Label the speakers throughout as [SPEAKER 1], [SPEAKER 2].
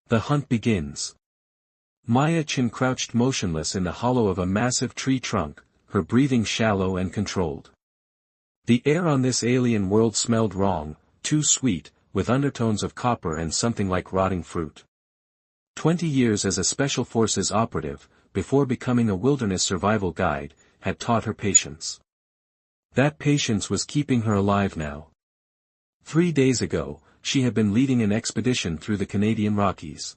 [SPEAKER 1] The hunt begins. Maya Chin crouched motionless in the hollow of a massive tree trunk, her breathing shallow and controlled. The air on this alien world smelled wrong, too sweet, with undertones of copper and something like rotting fruit. 20 years as a Special Forces operative, before becoming a wilderness survival guide, had taught her patience. That patience was keeping her alive now. 3 days ago, she had been leading an expedition through the Canadian Rockies.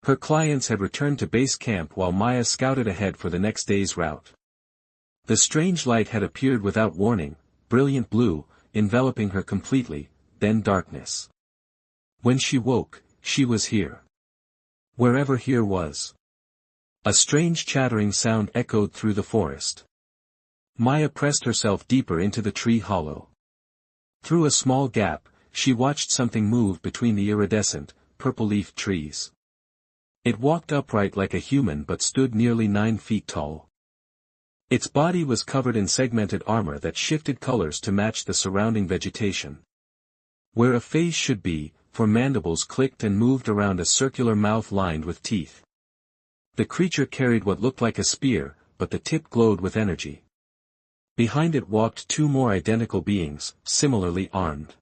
[SPEAKER 1] Her clients had returned to base camp while Maya scouted ahead for the next day's route. The strange light had appeared without warning, brilliant blue, enveloping her completely, then darkness. When she woke, she was here. Wherever here was. A strange chattering sound echoed through the forest. Maya pressed herself deeper into the tree hollow. Through a small gap, she watched something move between the iridescent, purple-leafed trees. It walked upright like a human but stood nearly 9 feet tall. Its body was covered in segmented armor that shifted colors to match the surrounding vegetation. Where a face should be, for mandibles clicked and moved around a circular mouth lined with teeth. The creature carried what looked like a spear, but the tip glowed with energy. Behind it walked 2 more identical beings, similarly armed.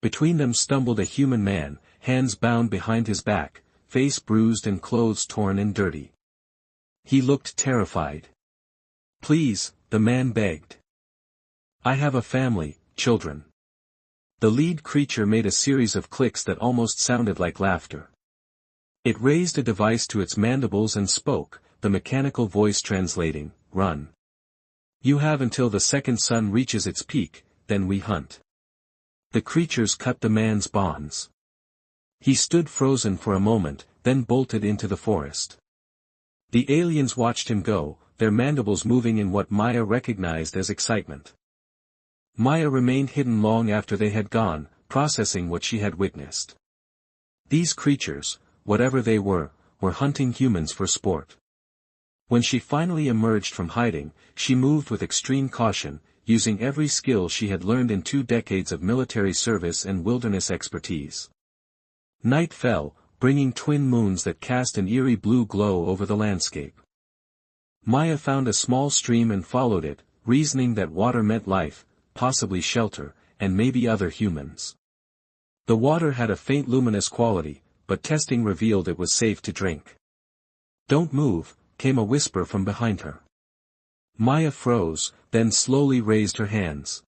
[SPEAKER 1] Between them stumbled a human man, hands bound behind his back, face bruised and clothes torn and dirty. He looked terrified. "Please," the man begged. "I have a family, children." The lead creature made a series of clicks that almost sounded like laughter. It raised a device to its mandibles and spoke, the mechanical voice translating, "Run. You have until the second sun reaches its peak, then we hunt." The creatures cut the man's bonds. He stood frozen for a moment, then bolted into the forest. The aliens watched him go, their mandibles moving in what Maya recognized as excitement. Maya remained hidden long after they had gone, processing what she had witnessed. These creatures, whatever they were hunting humans for sport. When she finally emerged from hiding, she moved with extreme caution, using every skill she had learned in 2 decades of military service and wilderness expertise. Night fell, bringing twin moons that cast an eerie blue glow over the landscape. Maya found a small stream and followed it, reasoning that water meant life, possibly shelter, and maybe other humans. The water had a faint luminous quality, but testing revealed it was safe to drink. "Don't move," came a whisper from behind her. Maya froze, then slowly raised her hands.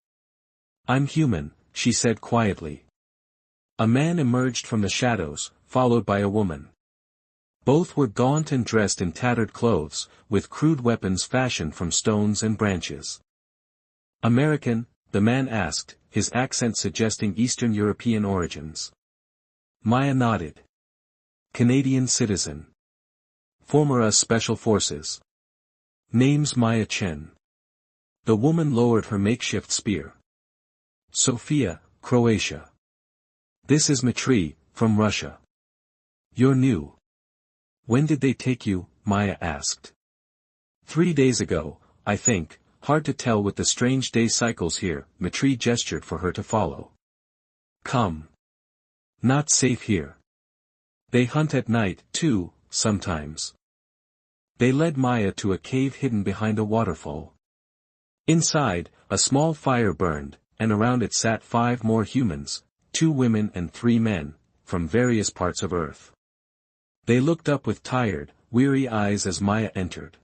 [SPEAKER 1] "I'm human," she said quietly. A man emerged from the shadows, followed by a woman. Both were gaunt and dressed in tattered clothes, with crude weapons fashioned from stones and branches. "American?" the man asked, his accent suggesting Eastern European origins. Maya nodded. "Canadian citizen. Former US Special Forces. Name's Maya Chen." The woman lowered her makeshift spear. "Sofia, Croatia. This is Mitri, from Russia. You're new." "When did they take you?" Maya asked. 3 days ago, I think, hard to tell with the strange day cycles here, Mitri gestured for her to follow. "Come. Not safe here. They hunt at night, too, sometimes." They led Maya to a cave hidden behind a waterfall. Inside, a small fire burned, and around it sat 5 more humans, 2 women and 3 men, from various parts of Earth. They looked up with tired, weary eyes as Maya entered.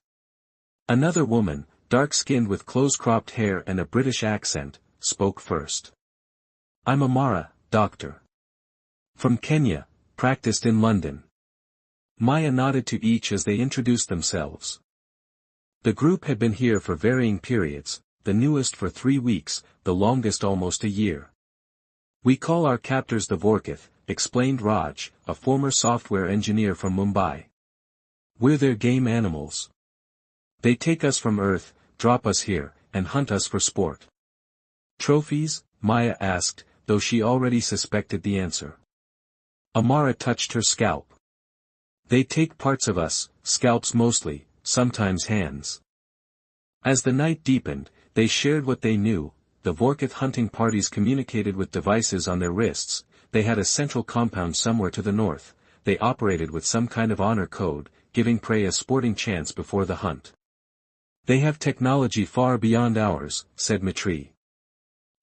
[SPEAKER 1] Another woman, dark-skinned with close-cropped hair and a British accent, spoke first. "I'm Amara, doctor. From Kenya, practiced in London." Maya nodded to each as they introduced themselves. The group had been here for varying periods, the newest for 3 weeks, the longest almost a year. "We call our captors the Vorkith," explained Raj, a former software engineer from Mumbai. "We're their game animals. They take us from Earth, drop us here, and hunt us for sport." "Trophies?" Maya asked, though she already suspected the answer. Amara touched her scalp. "They take parts of us, scalps mostly, sometimes hands." As the night deepened, they shared what they knew. The Vorkith hunting parties communicated with devices on their wrists. They had a central compound somewhere to the north, they operated with some kind of honor code, giving prey a sporting chance before the hunt. "They have technology far beyond ours," said Mitri.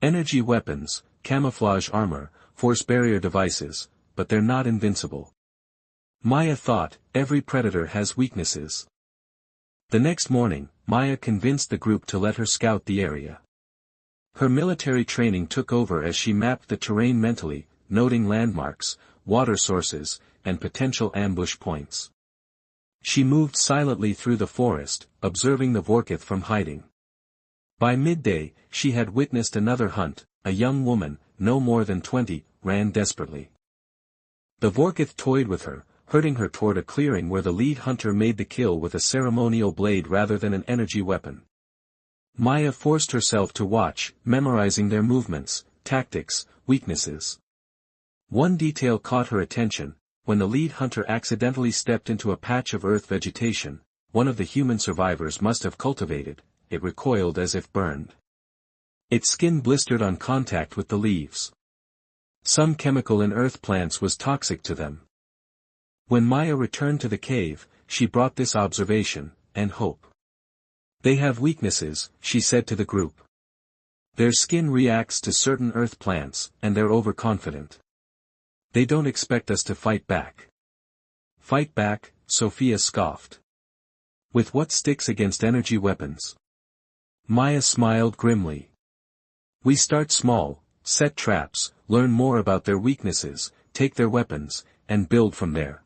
[SPEAKER 1] "Energy weapons, camouflage armor, force barrier devices, but they're not invincible." Maya thought, every predator has weaknesses. The next morning, Maya convinced the group to let her scout the area. Her military training took over as she mapped the terrain mentally, noting landmarks, water sources, and potential ambush points. She moved silently through the forest, observing the Vorkith from hiding. By midday, she had witnessed another hunt. A young woman, no more than 20, ran desperately. The Vorkith toyed with her, herding her toward a clearing where the lead hunter made the kill with a ceremonial blade rather than an energy weapon. Maya forced herself to watch, memorizing their movements, tactics, weaknesses. One detail caught her attention. When the lead hunter accidentally stepped into a patch of earth vegetation, one of the human survivors must have cultivated, it recoiled as if burned. Its skin blistered on contact with the leaves. Some chemical in earth plants was toxic to them. When Maya returned to the cave, she brought this observation, and hope. "They have weaknesses," she said to the group. "Their skin reacts to certain earth plants, and they're overconfident. They don't expect us to fight back." "Fight back," Sophia scoffed. "With what sticks against energy weapons?" Maya smiled grimly. "We start small, set traps, learn more about their weaknesses, take their weapons, and build from there."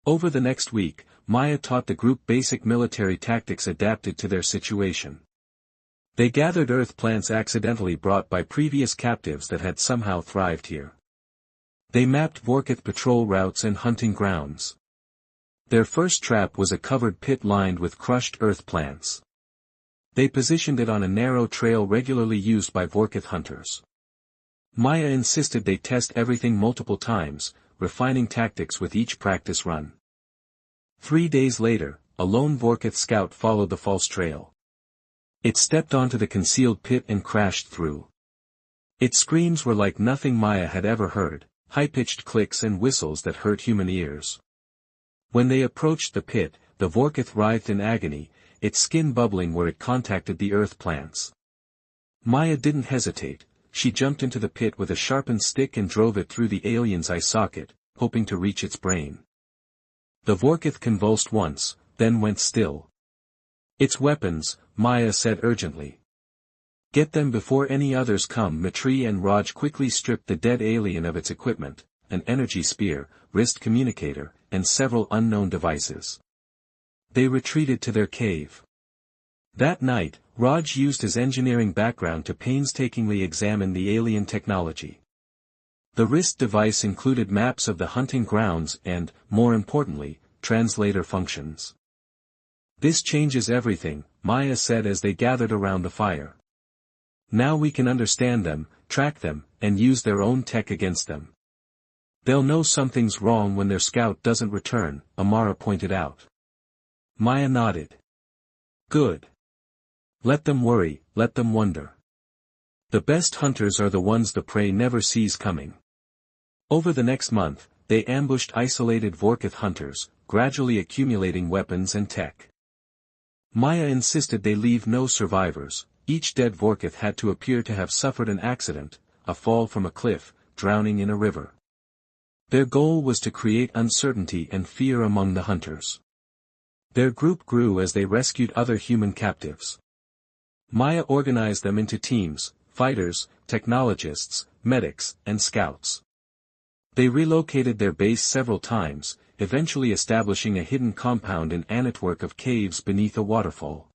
[SPEAKER 1] Over the next week, Maya taught the group basic military tactics adapted to their situation. They gathered earth plants accidentally brought by previous captives that had somehow thrived here. They mapped Vorkith patrol routes and hunting grounds. Their first trap was a covered pit lined with crushed earth plants. They positioned it on a narrow trail regularly used by Vorkith hunters. Maya insisted they test everything multiple times, refining tactics with each practice run. 3 days later, a lone Vorkith scout followed the false trail. It stepped onto the concealed pit and crashed through. Its screams were like nothing Maya had ever heard, high-pitched clicks and whistles that hurt human ears. When they approached the pit, the Vorkith writhed in agony, its skin bubbling where it contacted the earth plants. Maya didn't hesitate. She jumped into the pit with a sharpened stick and drove it through the alien's eye socket, hoping to reach its brain. The Vorkith convulsed once, then went still. "Its weapons," Maya said urgently. "Get them before any others come." Mitri and Raj quickly stripped the dead alien of its equipment, an energy spear, wrist communicator, and several unknown devices. They retreated to their cave. That night, Raj used his engineering background to painstakingly examine the alien technology. The wrist device included maps of the hunting grounds and, more importantly, translator functions. "This changes everything," Maya said as they gathered around the fire. "Now we can understand them, track them, and use their own tech against them." "They'll know something's wrong when their scout doesn't return," Amara pointed out. Maya nodded. "Good. Let them worry, let them wonder. The best hunters are the ones the prey never sees coming." Over the next month, they ambushed isolated Vorkith hunters, gradually accumulating weapons and tech. Maya insisted they leave no survivors. Each dead Vorkith had to appear to have suffered an accident, a fall from a cliff, drowning in a river. Their goal was to create uncertainty and fear among the hunters. Their group grew as they rescued other human captives. Maya organized them into teams: fighters, technologists, medics, and scouts. They relocated their base several times, eventually establishing a hidden compound in a network of caves beneath a waterfall.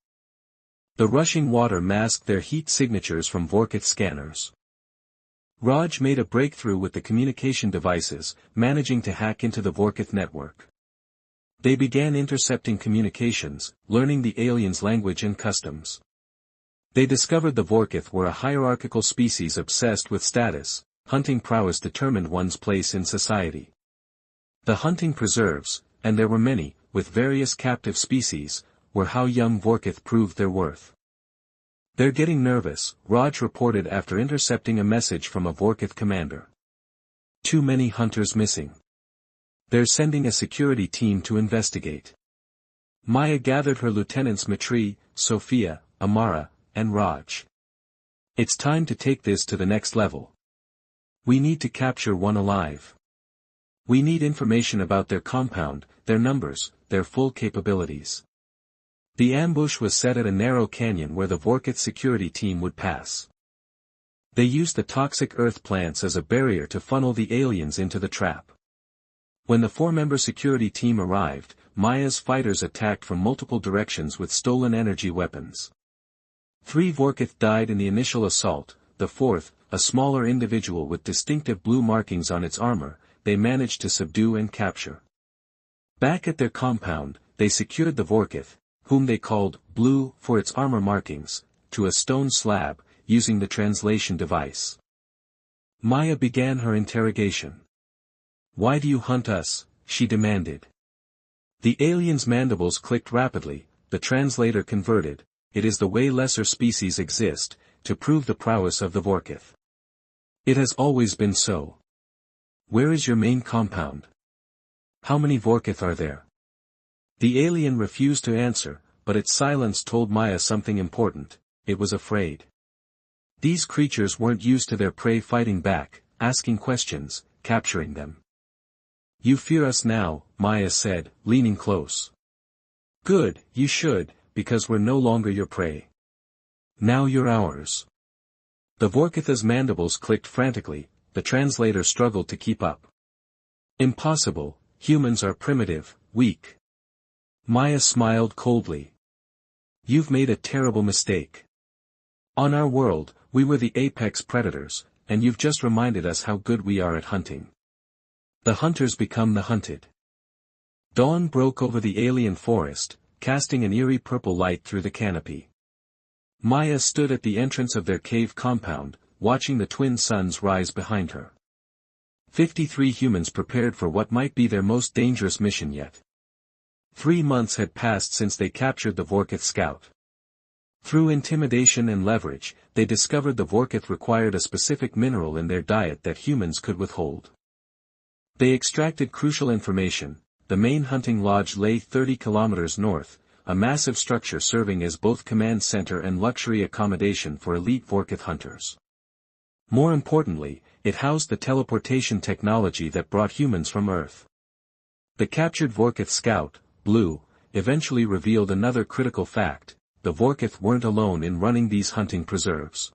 [SPEAKER 1] The rushing water masked their heat signatures from Vorkith scanners. Raj made a breakthrough with the communication devices, managing to hack into the Vorkith network. They began intercepting communications, learning the aliens' language and customs. They discovered the Vorkith were a hierarchical species obsessed with status. Hunting prowess determined one's place in society. The hunting preserves, and there were many, with various captive species, were how young Vorkith proved their worth. "They're getting nervous," Raj reported after intercepting a message from a Vorkith commander. "Too many hunters missing. They're sending a security team to investigate. Maya gathered her lieutenants Matri, Sophia, Amara, and Raj. It's time to take this to the next level. We need to capture one alive. We need information about their compound, their numbers, their full capabilities. The ambush was set at a narrow canyon where the Vorkith security team would pass. They used the toxic earth plants as a barrier to funnel the aliens into the trap. When the 4-member security team arrived, Maya's fighters attacked from multiple directions with stolen energy weapons. 3 Vorkith died in the initial assault, the 4th, a smaller individual with distinctive blue markings on its armor, they managed to subdue and capture. Back at their compound, they secured the Vorkith, whom they called Blue for its armor markings, to a stone slab, using the translation device. Maya began her interrogation. "Why do you hunt us?" she demanded. The alien's mandibles clicked rapidly, the translator converted, "It is the way lesser species exist, to prove the prowess of the Vorkith. It has always been so. Where is your main compound? How many Vorkith are there?" The alien refused to answer, but its silence told Maya something important: it was afraid. These creatures weren't used to their prey fighting back, asking questions, capturing them. "You fear us now," Maya said, leaning close. "Good, you should, because we're no longer your prey. Now you're ours." The Vorkith's mandibles clicked frantically, the translator struggled to keep up. "Impossible, humans are primitive, weak." Maya smiled coldly. "You've made a terrible mistake. On our world, we were the apex predators, and you've just reminded us how good we are at hunting. The hunters become the hunted." Dawn broke over the alien forest, casting an eerie purple light through the canopy. Maya stood at the entrance of their cave compound, watching the twin suns rise behind her. 53 humans prepared for what might be their most dangerous mission yet. 3 months had passed since they captured the Vorkith scout. Through intimidation and leverage, they discovered the Vorkith required a specific mineral in their diet that humans could withhold. They extracted crucial information. The main hunting lodge lay 30 kilometers north, a massive structure serving as both command center and luxury accommodation for elite Vorkith hunters. More importantly, it housed the teleportation technology that brought humans from Earth. The captured Vorkith scout, Blue, eventually revealed another critical fact: the Vorkith weren't alone in running these hunting preserves.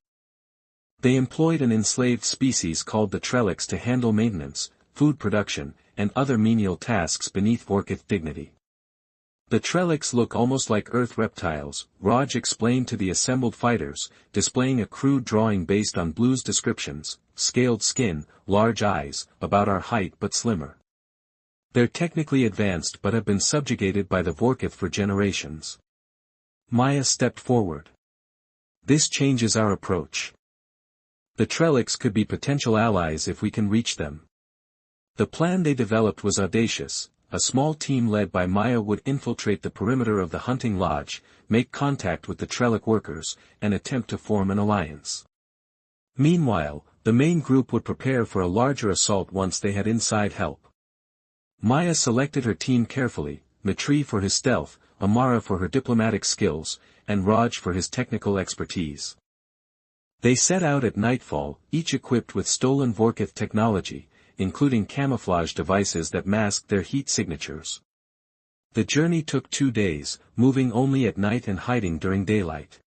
[SPEAKER 1] They employed an enslaved species called the Trellix to handle maintenance, food production, and other menial tasks beneath Vorkith dignity. The Trellix look almost like Earth reptiles, Raj explained to the assembled fighters, displaying a crude drawing based on Blue's descriptions: scaled skin, large eyes, about our height but slimmer. They're technically advanced but have been subjugated by the Vorkith for generations. Maya stepped forward. "This changes our approach. The Trellix could be potential allies if we can reach them." The plan they developed was audacious. A small team led by Maya would infiltrate the perimeter of the hunting lodge, make contact with the Trellic workers, and attempt to form an alliance. Meanwhile, the main group would prepare for a larger assault once they had inside help. Maya selected her team carefully: Matri for his stealth, Amara for her diplomatic skills, and Raj for his technical expertise. They set out at nightfall, each equipped with stolen Vorkith technology, including camouflage devices that masked their heat signatures. The journey took 2 days, moving only at night and hiding during daylight.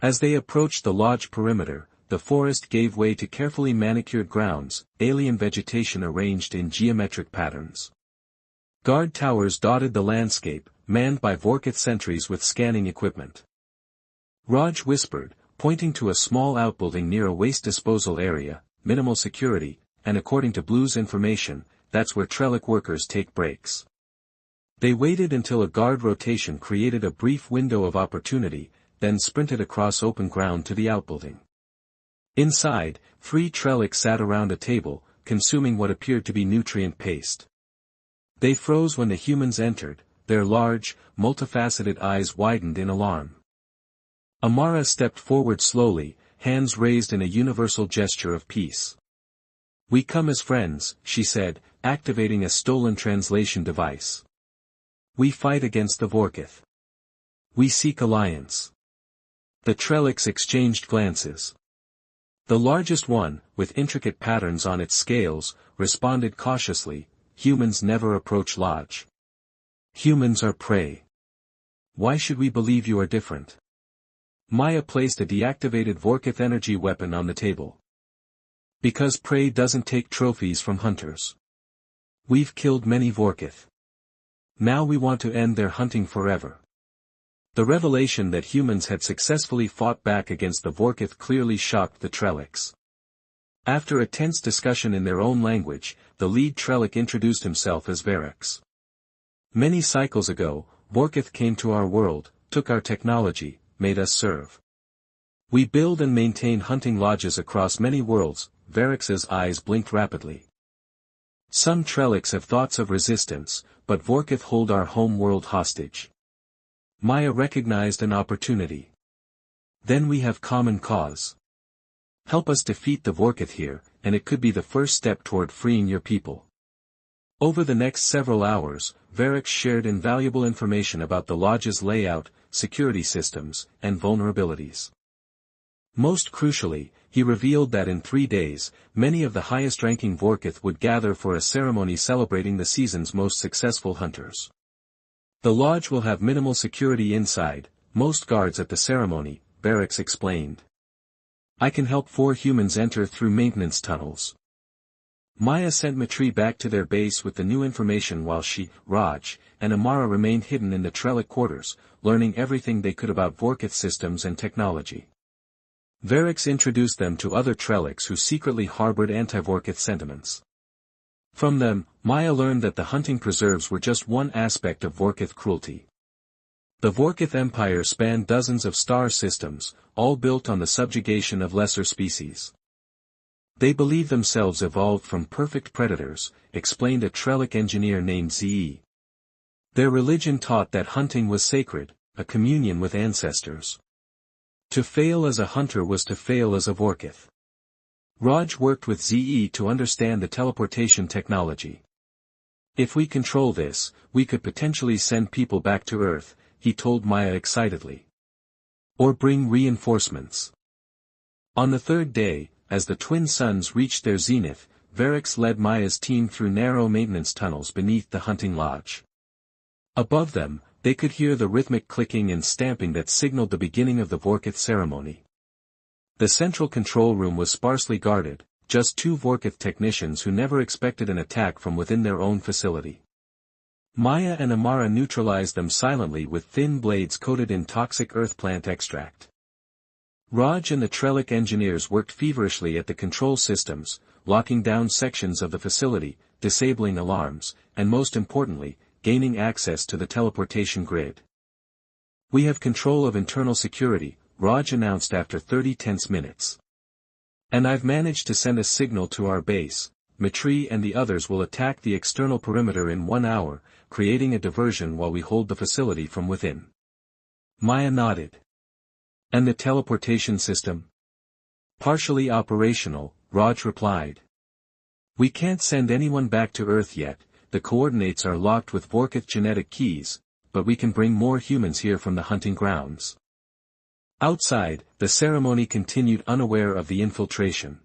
[SPEAKER 1] As they approached the lodge perimeter, the forest gave way to carefully manicured grounds, alien vegetation arranged in geometric patterns. Guard towers dotted the landscape, manned by Vorkith sentries with scanning equipment. Raj whispered, pointing to a small outbuilding near a waste disposal area: "Minimal security, and according to Blue's information, that's where Trellic workers take breaks." They waited until a guard rotation created a brief window of opportunity, then sprinted across open ground to the outbuilding. Inside, 3 Trellic sat around a table, consuming what appeared to be nutrient paste. They froze when the humans entered, their large, multifaceted eyes widened in alarm. Amara stepped forward slowly, hands raised in a universal gesture of peace. "We come as friends," she said, activating a stolen translation device. "We fight against the Vorkith. We seek alliance." The Trellics exchanged glances. The largest one, with intricate patterns on its scales, responded cautiously, "Humans never approach Lodge. Humans are prey. Why should we believe you are different?" Maya placed a deactivated Vorkith energy weapon on the table. "Because prey doesn't take trophies from hunters. We've killed many Vorkith. Now we want to end their hunting forever." The revelation that humans had successfully fought back against the Vorkith clearly shocked the Trellics. After a tense discussion in their own language, the lead Trellic introduced himself as Varix. "Many cycles ago, Vorkith came to our world, took our technology, made us serve. We build and maintain hunting lodges across many worlds." Varix's eyes blinked rapidly. "Some Trellics have thoughts of resistance, but Vorkith hold our home world hostage." Maya recognized an opportunity. "Then we have common cause. Help us defeat the Vorkith here, and it could be the first step toward freeing your people." Over the next several hours, Varix shared invaluable information about the lodge's layout, security systems, and vulnerabilities. Most crucially, he revealed that in 3 days, many of the highest-ranking Vorkith would gather for a ceremony celebrating the season's most successful hunters. "The lodge will have minimal security inside, most guards at the ceremony," Varix explained. "I can help 4 humans enter through maintenance tunnels." Maya sent Matri back to their base with the new information while she, Raj, and Amara remained hidden in the Trellic quarters, learning everything they could about Vorkith systems and technology. Varix introduced them to other Trellics who secretly harbored anti-Vorkith sentiments. From them, Maya learned that the hunting preserves were just one aspect of Vorkith cruelty. The Vorkith Empire spanned dozens of star systems, all built on the subjugation of lesser species. "They believe themselves evolved from perfect predators," explained a Trellic engineer named Ze. "Their religion taught that hunting was sacred, a communion with ancestors. To fail as a hunter was to fail as a Vorkith." Raj worked with Ze to understand the teleportation technology. "If we control this, we could potentially send people back to Earth," he told Maya excitedly. "Or bring reinforcements." On the 3rd day, as the twin suns reached their zenith, Varix led Maya's team through narrow maintenance tunnels beneath the hunting lodge. Above them, they could hear the rhythmic clicking and stamping that signaled the beginning of the Vorkith ceremony. The central control room was sparsely guarded, just 2 Vorkith technicians who never expected an attack from within their own facility. Maya and Amara neutralized them silently with thin blades coated in toxic earth plant extract. Raj and the Trellic engineers worked feverishly at the control systems, locking down sections of the facility, disabling alarms, and most importantly, gaining access to the teleportation grid. "We have control of internal security," Raj announced after 30 tense minutes. "And I've managed to send a signal to our base. Matri and the others will attack the external perimeter in 1 hour, creating a diversion while we hold the facility from within." Maya nodded. "And the teleportation system?" "Partially operational," Raj replied. "We can't send anyone back to Earth yet, the coordinates are locked with Vorkith genetic keys, but we can bring more humans here from the hunting grounds." Outside, the ceremony continued unaware of the infiltration.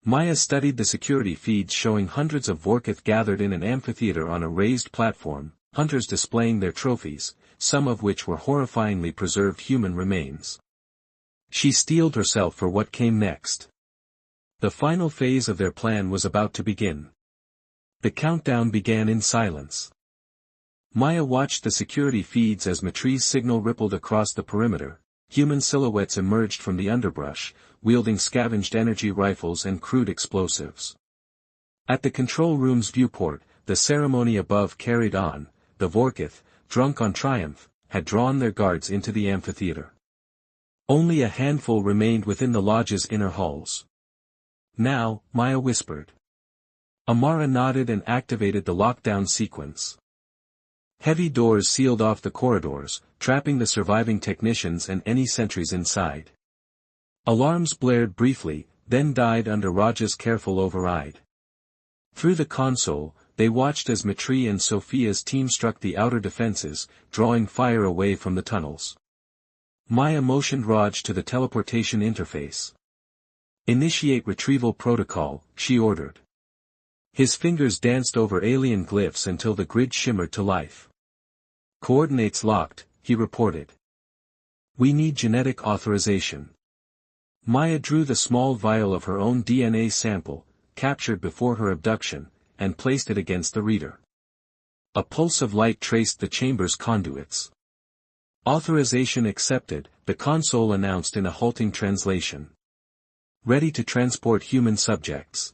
[SPEAKER 1] Maya studied the security feeds showing hundreds of Vorkith gathered in an amphitheater on a raised platform, hunters displaying their trophies, some of which were horrifyingly preserved human remains. She steeled herself for what came next. The final phase of their plan was about to begin. The countdown began in silence. Maya watched the security feeds as Matri's signal rippled across the perimeter. Human silhouettes emerged from the underbrush, wielding scavenged energy rifles and crude explosives. At the control room's viewport, the ceremony above carried on. The Vorkith, drunk on triumph, had drawn their guards into the amphitheater. Only a handful remained within the lodge's inner halls. "Now," Maya whispered. Amara nodded and activated the lockdown sequence. Heavy doors sealed off the corridors, trapping the surviving technicians and any sentries inside. Alarms blared briefly, then died under Raj's careful override. Through the console, they watched as Mitri and Sophia's team struck the outer defenses, drawing fire away from the tunnels. Maya motioned Raj to the teleportation interface. "Initiate retrieval protocol," she ordered. His fingers danced over alien glyphs until the grid shimmered to life. "Coordinates locked," he reported. "We need genetic authorization." Maya drew the small vial of her own DNA sample, captured before her abduction, and placed it against the reader. A pulse of light traced the chamber's conduits. "Authorization accepted," the console announced in a halting translation. "Ready to transport human subjects."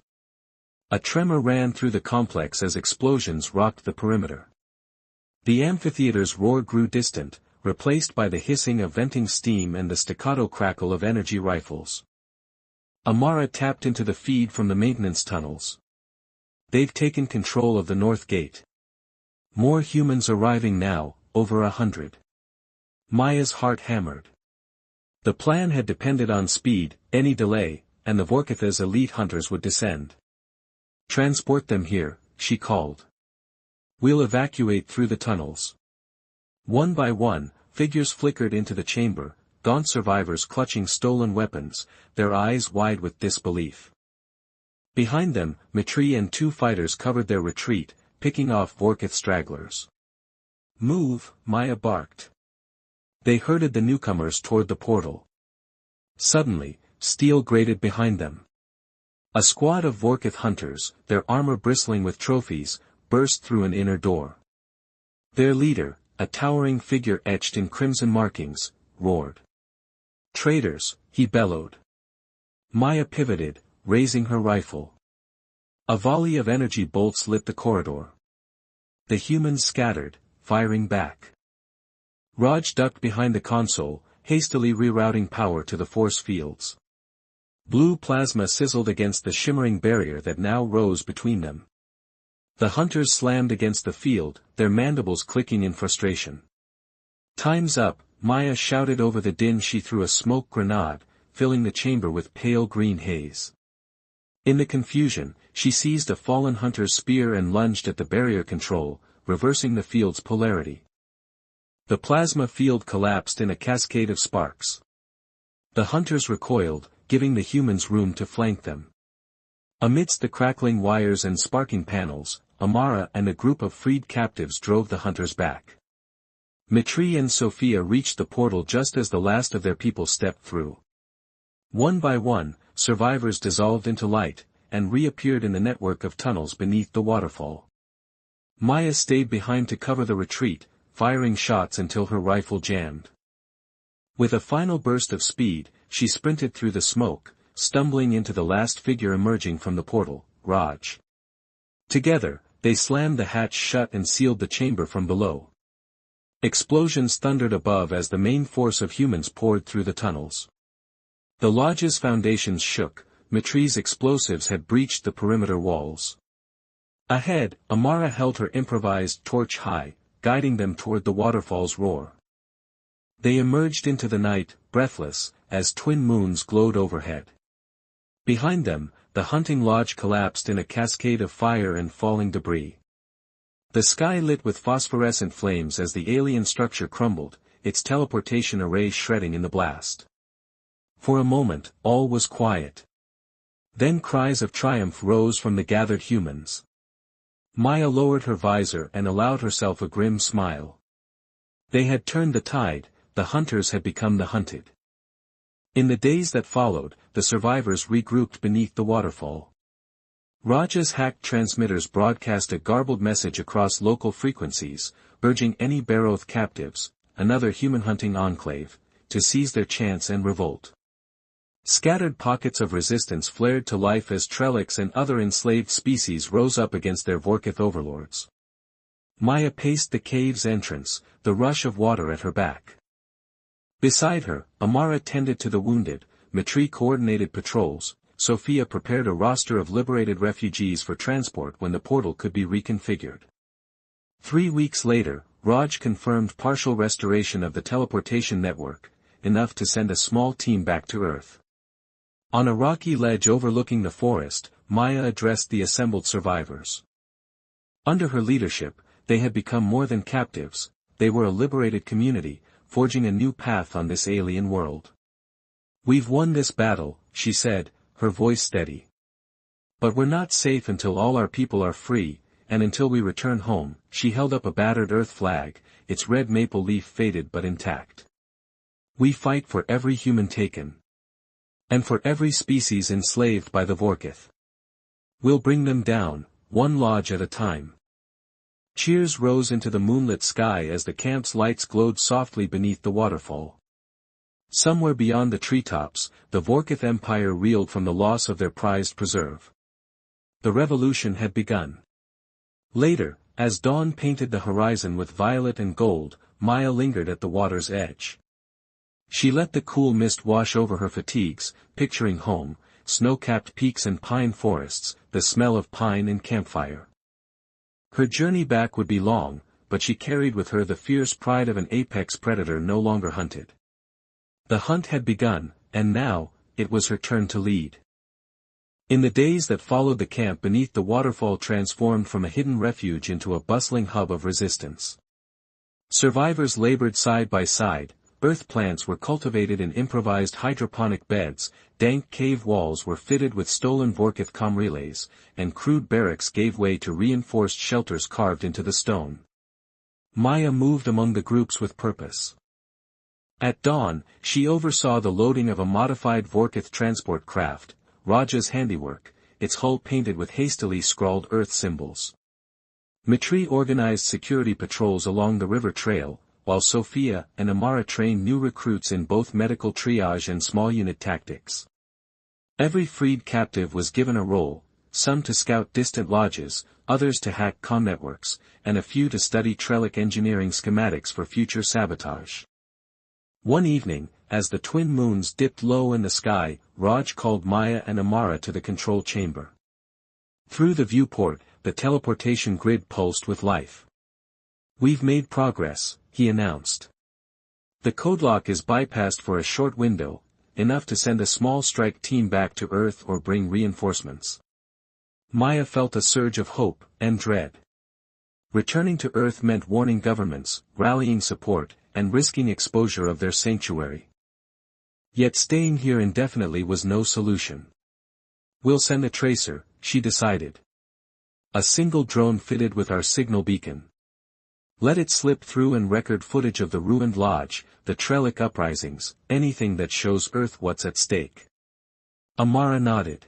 [SPEAKER 1] A tremor ran through the complex as explosions rocked the perimeter. The amphitheater's roar grew distant, replaced by the hissing of venting steam and the staccato crackle of energy rifles. Amara tapped into the feed from the maintenance tunnels. "They've taken control of the north gate. More humans arriving now, over 100. Maya's heart hammered. The plan had depended on speed, any delay, and the Vorkatha's elite hunters would descend. "Transport them here," she called. "We'll evacuate through the tunnels." One by one, figures flickered into the chamber, gaunt survivors clutching stolen weapons, their eyes wide with disbelief. Behind them, Mitri and 2 fighters covered their retreat, picking off Vorkath stragglers. "Move," Maya barked. They herded the newcomers toward the portal. Suddenly, steel grated behind them. A squad of Vorkath hunters, their armor bristling with trophies, burst through an inner door. Their leader, a towering figure etched in crimson markings, roared. "Traitors," he bellowed. Maya pivoted, raising her rifle. A volley of energy bolts lit the corridor. The humans scattered, firing back. Raj ducked behind the console, hastily rerouting power to the force fields. Blue plasma sizzled against the shimmering barrier that now rose between them. The hunters slammed against the field, their mandibles clicking in frustration. "Time's up," Maya shouted over the din. She threw a smoke grenade, filling the chamber with pale green haze. In the confusion, she seized a fallen hunter's spear and lunged at the barrier control, reversing the field's polarity. The plasma field collapsed in a cascade of sparks. The hunters recoiled, giving the humans room to flank them. Amidst the crackling wires and sparking panels, Amara and a group of freed captives drove the hunters back. Mitri and Sophia reached the portal just as the last of their people stepped through. One by one, survivors dissolved into light, and reappeared in the network of tunnels beneath the waterfall. Maya stayed behind to cover the retreat, firing shots until her rifle jammed. With a final burst of speed, she sprinted through the smoke, stumbling into the last figure emerging from the portal, Raj. Together, they slammed the hatch shut and sealed the chamber from below. Explosions thundered above as the main force of humans poured through the tunnels. The lodge's foundations shook, Mitri's explosives had breached the perimeter walls. Ahead, Amara held her improvised torch high, guiding them toward the waterfall's roar. They emerged into the night, breathless, as twin moons glowed overhead. Behind them, the hunting lodge collapsed in a cascade of fire and falling debris. The sky lit with phosphorescent flames as the alien structure crumbled, its teleportation array shredding in the blast. For a moment, all was quiet. Then cries of triumph rose from the gathered humans. Maya lowered her visor and allowed herself a grim smile. They had turned the tide, the hunters had become the hunted. In the days that followed, the survivors regrouped beneath the waterfall. Raja's hacked transmitters broadcast a garbled message across local frequencies, urging any Baroth captives, another human-hunting enclave, to seize their chance and revolt. Scattered pockets of resistance flared to life as Trellix and other enslaved species rose up against their Vorkath overlords. Maya paced the cave's entrance, the rush of water at her back. Beside her, Amara tended to the wounded, Mitri coordinated patrols, Sophia prepared a roster of liberated refugees for transport when the portal could be reconfigured. 3 weeks later, Raj confirmed partial restoration of the teleportation network, enough to send a small team back to Earth. On a rocky ledge overlooking the forest, Maya addressed the assembled survivors. Under her leadership, they had become more than captives, they were a liberated community, forging a new path on this alien world. "We've won this battle," she said, her voice steady. "But we're not safe until all our people are free, and until we return home." She held up a battered Earth flag, its red maple leaf faded but intact. "We fight for every human taken. And for every species enslaved by the Vorkith. We'll bring them down, one lodge at a time." Cheers rose into the moonlit sky as the camp's lights glowed softly beneath the waterfall. Somewhere beyond the treetops, the Vorkith Empire reeled from the loss of their prized preserve. The revolution had begun. Later, as dawn painted the horizon with violet and gold, Maya lingered at the water's edge. She let the cool mist wash over her fatigues, picturing home, snow-capped peaks and pine forests, the smell of pine and campfire. Her journey back would be long, but she carried with her the fierce pride of an apex predator no longer hunted. The hunt had begun, and now, it was her turn to lead. In the days that followed, the camp beneath the waterfall transformed from a hidden refuge into a bustling hub of resistance. Survivors labored side by side, earth plants were cultivated in improvised hydroponic beds, dank cave walls were fitted with stolen Vorkith comm relays, and crude barracks gave way to reinforced shelters carved into the stone. Maya moved among the groups with purpose. At dawn, she oversaw the loading of a modified Vorkith transport craft, Raja's handiwork, its hull painted with hastily scrawled Earth symbols. Mitri organized security patrols along the river trail, while Sophia and Amara trained new recruits in both medical triage and small unit tactics. Every freed captive was given a role, some to scout distant lodges, others to hack comm networks, and a few to study Trellic engineering schematics for future sabotage. One evening, as the twin moons dipped low in the sky, Raj called Maya and Amara to the control chamber. Through the viewport, the teleportation grid pulsed with life. "We've made progress," he announced. "The codelock is bypassed for a short window, enough to send a small strike team back to Earth or bring reinforcements." Maya felt a surge of hope and dread. Returning to Earth meant warning governments, rallying support, and risking exposure of their sanctuary. Yet staying here indefinitely was no solution. "We'll send a tracer," she decided. "A single drone fitted with our signal beacon. Let it slip through and record footage of the ruined lodge, the Trellic uprisings, anything that shows Earth what's at stake." Amara nodded.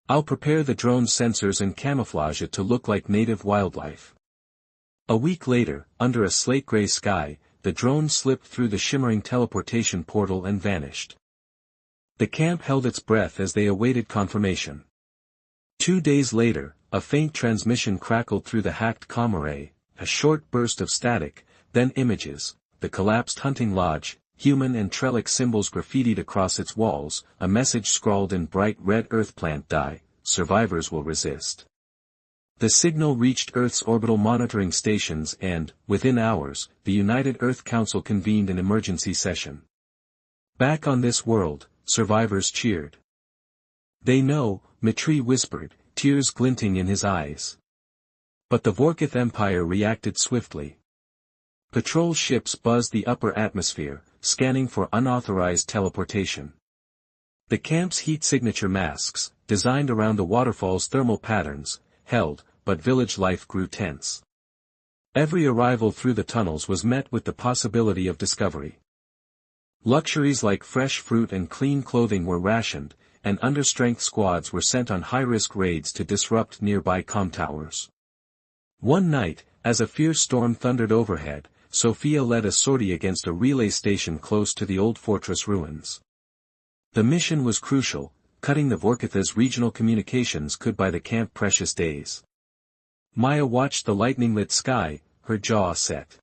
[SPEAKER 1] "I'll prepare the drone's sensors and camouflage it to look like native wildlife." A week later, under a slate-gray sky, the drone slipped through the shimmering teleportation portal and vanished. The camp held its breath as they awaited confirmation. 2 days later, a faint transmission crackled through the hacked comm array, a short burst of static, then images, the collapsed hunting lodge, human and Trellic symbols graffitied across its walls, a message scrawled in bright red earth plant dye: "Survivors will resist." The signal reached Earth's orbital monitoring stations and, within hours, the United Earth Council convened an emergency session. Back on this world, survivors cheered. "They know," Mitri whispered, tears glinting in his eyes. But the Vorkith Empire reacted swiftly. Patrol ships buzzed the upper atmosphere, scanning for unauthorized teleportation. The camp's heat signature masks, designed around the waterfall's thermal patterns, held, but village life grew tense. Every arrival through the tunnels was met with the possibility of discovery. Luxuries like fresh fruit and clean clothing were rationed, and understrength squads were sent on high-risk raids to disrupt nearby comm towers. One night, as a fierce storm thundered overhead, Sophia led a sortie against a relay station close to the old fortress ruins. The mission was crucial. Cutting the Vorkith's regional communications could buy the camp precious days. Maya watched the lightning-lit sky, her jaw set.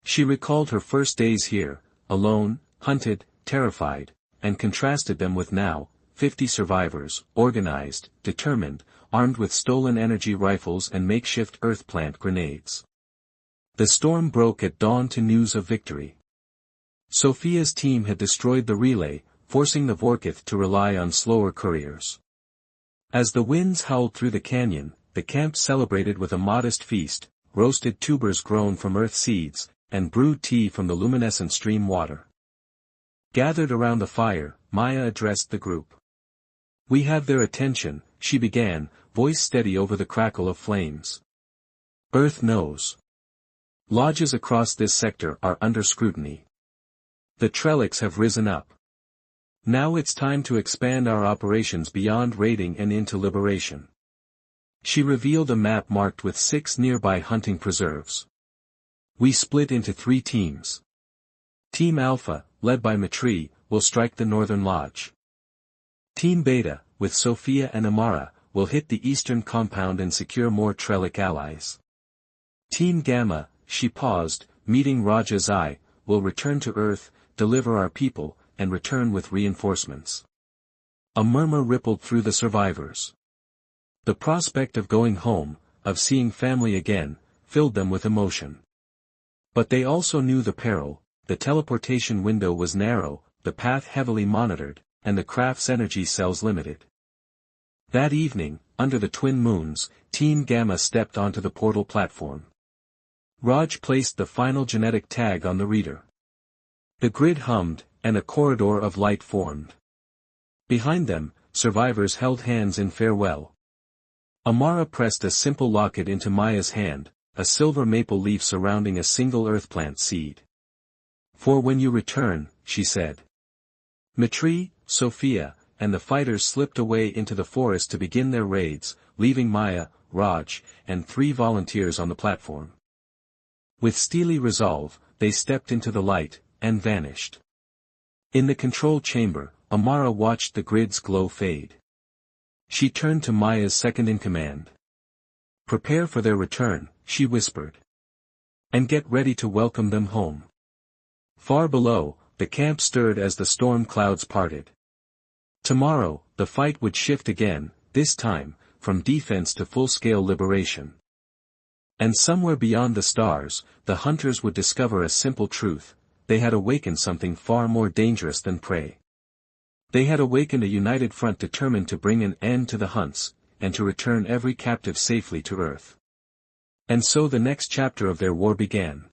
[SPEAKER 1] She recalled her first days here, alone, hunted, terrified, and contrasted them with now, 50 survivors, organized, determined, armed with stolen energy rifles and makeshift earth plant grenades. The storm broke at dawn to news of victory. Sophia's team had destroyed the relay, forcing the Vorkith to rely on slower couriers. As the winds howled through the canyon, the camp celebrated with a modest feast, roasted tubers grown from earth seeds, and brewed tea from the luminescent stream water. Gathered around the fire, Maya addressed the group. "We have their attention," she began, voice steady over the crackle of flames. "Earth knows. Lodges across this sector are under scrutiny. The Trellics have risen up. Now it's time to expand our operations beyond raiding and into liberation." She revealed a map marked with 6 nearby hunting preserves. "We split into 3 teams. Team Alpha, led by Matri, will strike the northern lodge. Team Beta, with Sophia and Amara, will hit the eastern compound and secure more Trellic allies. Team Gamma," she paused, meeting Raja's eye, "will return to Earth, deliver our people, and return with reinforcements." A murmur rippled through the survivors. The prospect of going home, of seeing family again, filled them with emotion. But they also knew the peril. The teleportation window was narrow, the path heavily monitored, and the craft's energy cells limited. That evening, under the twin moons, Team Gamma stepped onto the portal platform. Raj placed the final genetic tag on the reader. The grid hummed, and a corridor of light formed. Behind them, survivors held hands in farewell. Amara pressed a simple locket into Maya's hand, a silver maple leaf surrounding a single earthplant seed. "For when you return," she said. Matri, Sophia, and the fighters slipped away into the forest to begin their raids, leaving Maya, Raj, and 3 volunteers on the platform. With steely resolve, they stepped into the light, and vanished. In the control chamber, Amara watched the grid's glow fade. She turned to Maya's second-in-command. "Prepare for their return," she whispered. "And get ready to welcome them home." Far below, the camp stirred as the storm clouds parted. Tomorrow, the fight would shift again, this time, from defense to full-scale liberation. And somewhere beyond the stars, the hunters would discover a simple truth: they had awakened something far more dangerous than prey. They had awakened a united front determined to bring an end to the hunts, and to return every captive safely to Earth. And so the next chapter of their war began.